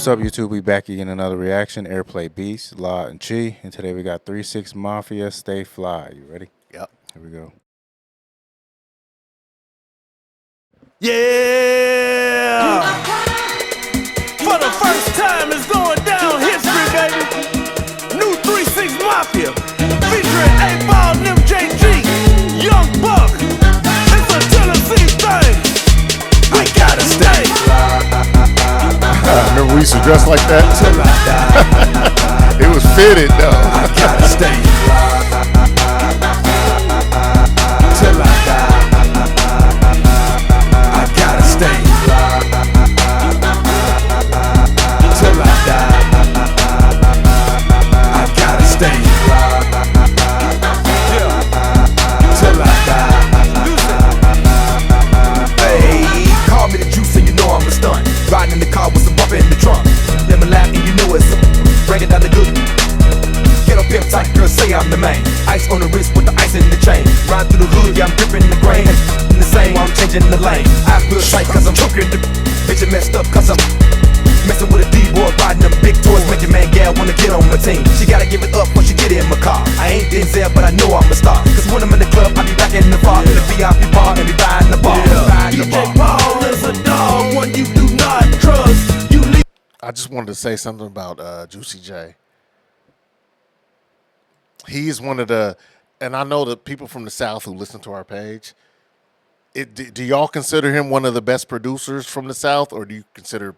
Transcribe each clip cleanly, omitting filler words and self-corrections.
up, YouTube? We back again, another reaction. Airplay Beast, Law, and Chi. And today we got 3-6 Mafia, Stay Fly. You ready? Yep. Here we go. Yeah! For the first time, it's going down history, baby. New 3-6 Mafia, featuring 8-Ball and MJG, Young Buck. It's a Tennessee thing. We gotta stay. Remember we used to dress like that? Till I die. It was fitted though. I gotta stay. Till I die. I gotta stay. Till I die. I gotta stay. Till I die. Hey, call me the juice and you know I'm a stunt. Riding in the car with some bump in the trunk. Then my lap and you know it's break it down the good. Get up pimp tight, girl, say I'm the main. Ice on the wrist with the ice in the chain. Ride through the hood, yeah, I'm gripping the grain. In the same while I'm changing the lane. I feel tight cause I'm choking the bitch messed up cause I'm messing with a D-boy, riding them big toys. Make your man gal wanna get on my team. She gotta give it up when she get in my car. I ain't Denzel, but I know I'm a star. Cause when I'm in the club, I be back in the bar. In the VIP bar and be buying the bar. DJ Paul is a dog, one you do not trust. You leave. I just wanted to say something about Juicy J. He is one of the, and I know the people from the South who listen to our page. Do y'all consider him one of the best producers from the South, or do you consider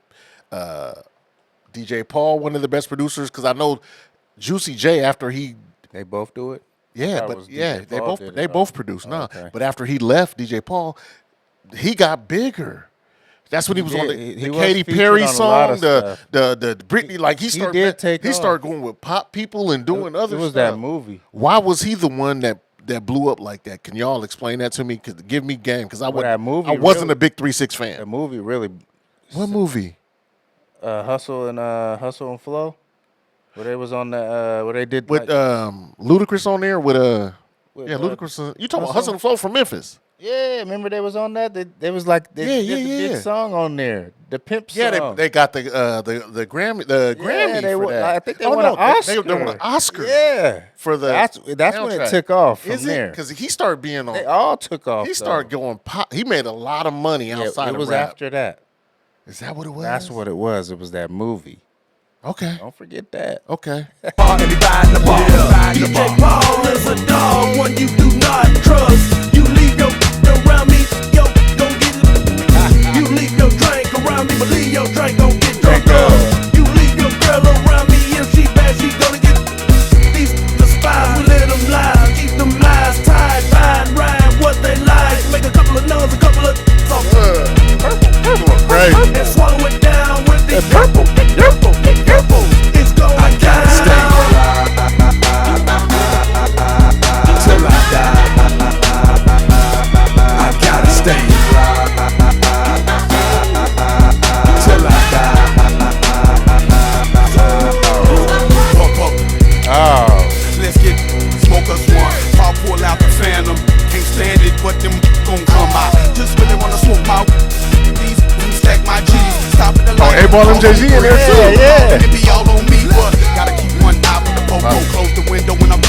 DJ Paul one of the best producers? Because I know Juicy J, after he, They both do it? yeah, Thought it but was yeah, DJ they Paul both did it. they both produce now. okay. But after he left DJ Paul, he got bigger. That's when he was on did. the He was Katy featured Perry on a lot song, of the Britney. Like he did take off. started going with pop people and doing other It was stuff. that movie. Why was he the one that blew up like that? Can y'all explain that to me? Cause give me game, because I that movie I wasn't really- a big 3-6 The fan. movie really, What movie? Hustle and Flow, where they was on the, where they did With like, Ludacris on there? With with, yeah, Ludacris. You talking about Hustle? Hustle and Flow from Memphis? yeah, remember they was on that? They was like, they did the big song on there, the pimp song. Yeah, they got the Grammy Grammy they for won- that. I think they won an Oscar. They won an Oscar. Yeah, For the that's when it soundtrack. took off from Is there. it? Because he started being on. They all took off. He started going pop. He made a lot of money Yeah, outside it was of rap. after that. Is that what it was? That's what it was. It was that movie. Okay. Don't forget that. Okay. And be buying the bar. DJ Paul is a dog, one you do not trust. You leave your around me, yo, don't get it. You leave your drink around me, but leave your drink, don't get drunk up. You leave your girl around me, if she bad, she gonna get these the spies. We let them lie, keep them lies tied, fine, rhyme what they like. Make a couple of nuns, a couple of Great. and swallow it down with the purple. It's going I gotta stay till I die. I gotta stay till I die. Oh, Let's get smoke us one. I'll pull out the phantom. Can't stand it, but them gon' come out. Just really wanna smoke my these stack my G's. Stop at the light. 8-Ball MJG in there too. yeah. It be all on me, but gotta keep one eye for the popo. Close the window when I'm.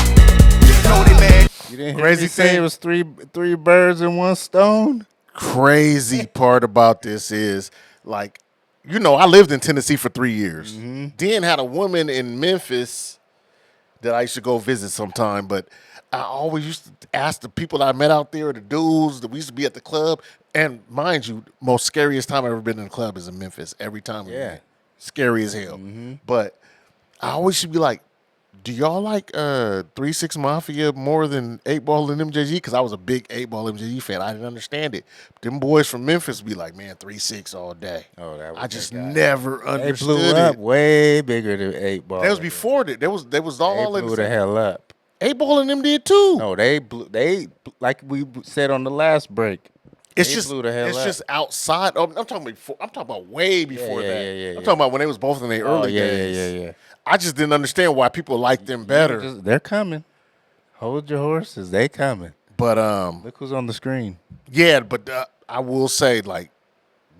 You know they mad. you didn't hear Crazy me say thing. it was three birds in one stone? Crazy part about this is, like, you know, I lived in Tennessee for 3 years. Then had a woman in Memphis that I used to go visit sometime, but I always used to ask the people that I met out there, the dudes that we used to be at the club. And mind you, most scariest time I've ever been in a club is in Memphis. Every time we Yeah. went. Scary as hell. But I always should be like, do y'all like 3-6 Mafia more than 8-Ball and MJG? Because I was a big 8-Ball MJG fan. I didn't understand it. Them boys from Memphis be like, man, 3-6 all day. Oh, that was I just that guy. never They understood blew up it. way bigger than 8-Ball. That was before that. They was all They in blew the the hell up. 8-Ball and them did too. No, they like we said on the last break. It's They just blew the hell it's up. just outside. I'm talking before. I'm talking about way before yeah, that. yeah, I'm yeah. talking about when they was both in their early yeah, days. yeah. I just didn't understand why people liked them better. They're coming. Hold your horses. They coming. But Look who's on the screen. yeah. But I will say, like,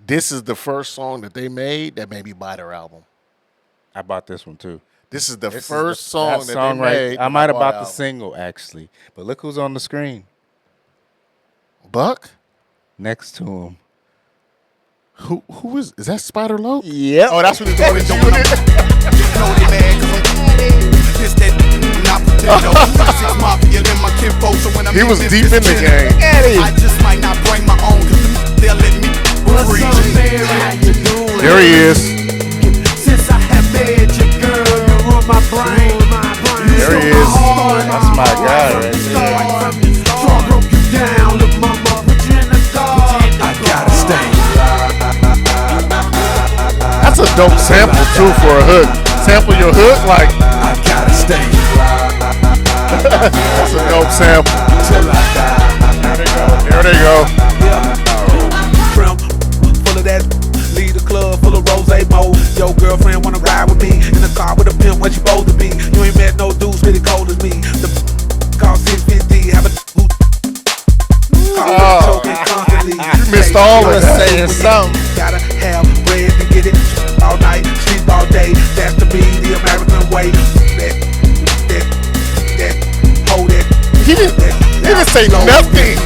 this is the first song that they made that made me buy their album. I bought this one too. This is the This is first song that song they made. I that might have bought bought the album. single actually, but look who's on the screen Buck? next to him. Who is that Spider Loc? Yep. Oh, that's what he's doing. Know they mad 'cause I'm this that not pretendo. 6 Mafia in my kinfolk, so when I'm He was in deep in the Memphis, game. I just might not bring my own, 'cause they'll let me free. There he is. Since I have met you, girl, you're on my brain. There he is. That's my guy right there. So I broke you down, look, mama, put you in the dark. I gotta stay. That's a dope sample too for a hook. Sample your hook like I gotta stay. that's a dope sample. Till I die. There they go. Shrimp, full of that. Leave the club full of rose mo. Your girlfriend wanna ride with me in the car with a pimp. What you supposed to be? You ain't met no dudes really cold as me. The call 650. Have a who? You missed all of that. Saying something. Gotta have bread to get it. All night, sleep all day. That's to be the American way. That, hold it. He didn't say nothing.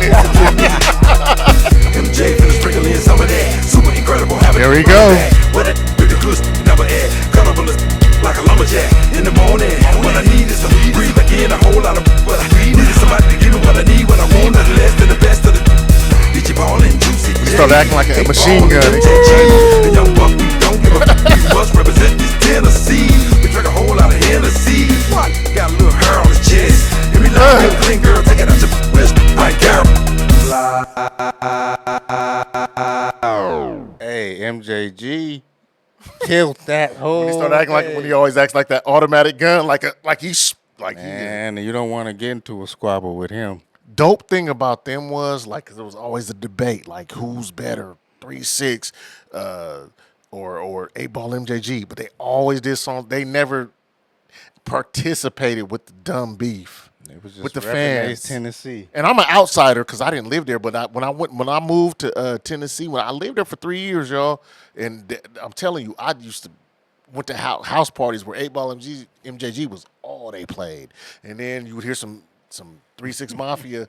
MJ finna sprinkle in some of that. Super incredible. There we go. With it, with the good never add. Colorful like a lumberjack in the morning. What I need is some breathe again. A whole lot of what I need is somebody to give me what I need. What I want, nothing less than the best of the. Did you ball and juicy? Start acting like a machine gun. The young buck, we don't give a we must represent this Tennessee. We drink a whole lot of Hennessy. What? Got a little hair on his chest. If we love real clean, girl, take it out your wrist. Right, girl. Hey, MJG killed that whole. He start acting like when he always acts like that automatic gun, like he's like he is. And you don't want to get into a squabble with him. Dope thing about them was like 'cause there was always a debate like who's better 3-6 or 8-Ball MJG, but they always did songs. They never participated with the dumb beef It was just with the repping fans. Tennessee. And I'm an outsider because I didn't live there, but when I moved to Tennessee, when I lived there for 3 years, y'all, and I'm telling you, I used to went to house parties where 8-Ball MJG was all they played, and then you would hear some 3-6 Mafia.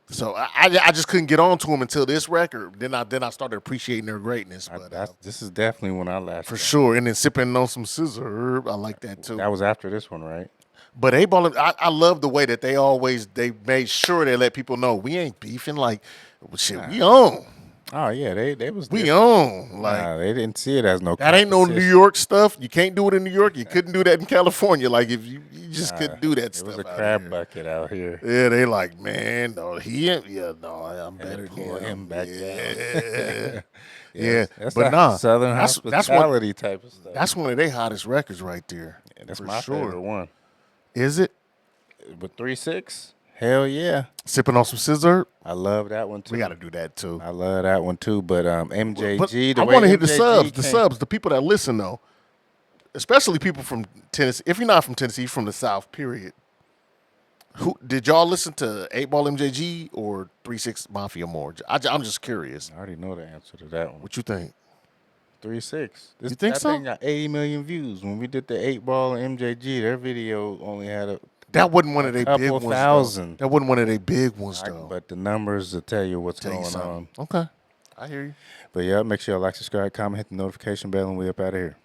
So I just couldn't get on to them until this record. Then I started appreciating their greatness. But This is definitely when I last. for sure, and then sipping on some scissor, I like that too. That was after this one, right? But 8-Ball, I love the way that they made sure they let people know we ain't beefing. Like, shit, we on. Oh yeah, they was. We on. Like, Nah, they didn't see it as no. that ain't no New competition. York stuff. You can't do it in New York. You couldn't do that in California. Like, if you just couldn't do that It stuff. was a out crab here. bucket out here. Yeah, they like, man, no, I'm better Pull than him back Yeah. down. Yeah, That's but that nah, Southern that's hospitality type of stuff. That's one of their hottest records right there. Yeah, that's for my sure. favorite one. Is it? With 3-6, hell yeah, Sipping on some scissor? I love that one too. We got to do that too. I love that one too. But MJG, But the I way want to hear the MJG subs, the people that listen though, especially people from Tennessee. If you're not from Tennessee, you're from the South. Period. Who did y'all listen to 8-Ball MJG or 3-6 Mafia more? I'm just curious. I already know the answer to that one. What you think? 3-6. You think that so? thing got 80 million views. When we did the 8-Ball and MJG, their video only had a That wasn't one of their big couple ones. thousand. Though. That wasn't one of their big ones though. but the numbers will tell you what's Tell you going something. on. Okay, I hear you. But yeah, make sure you like, subscribe, comment, hit the notification bell, and we up out of here.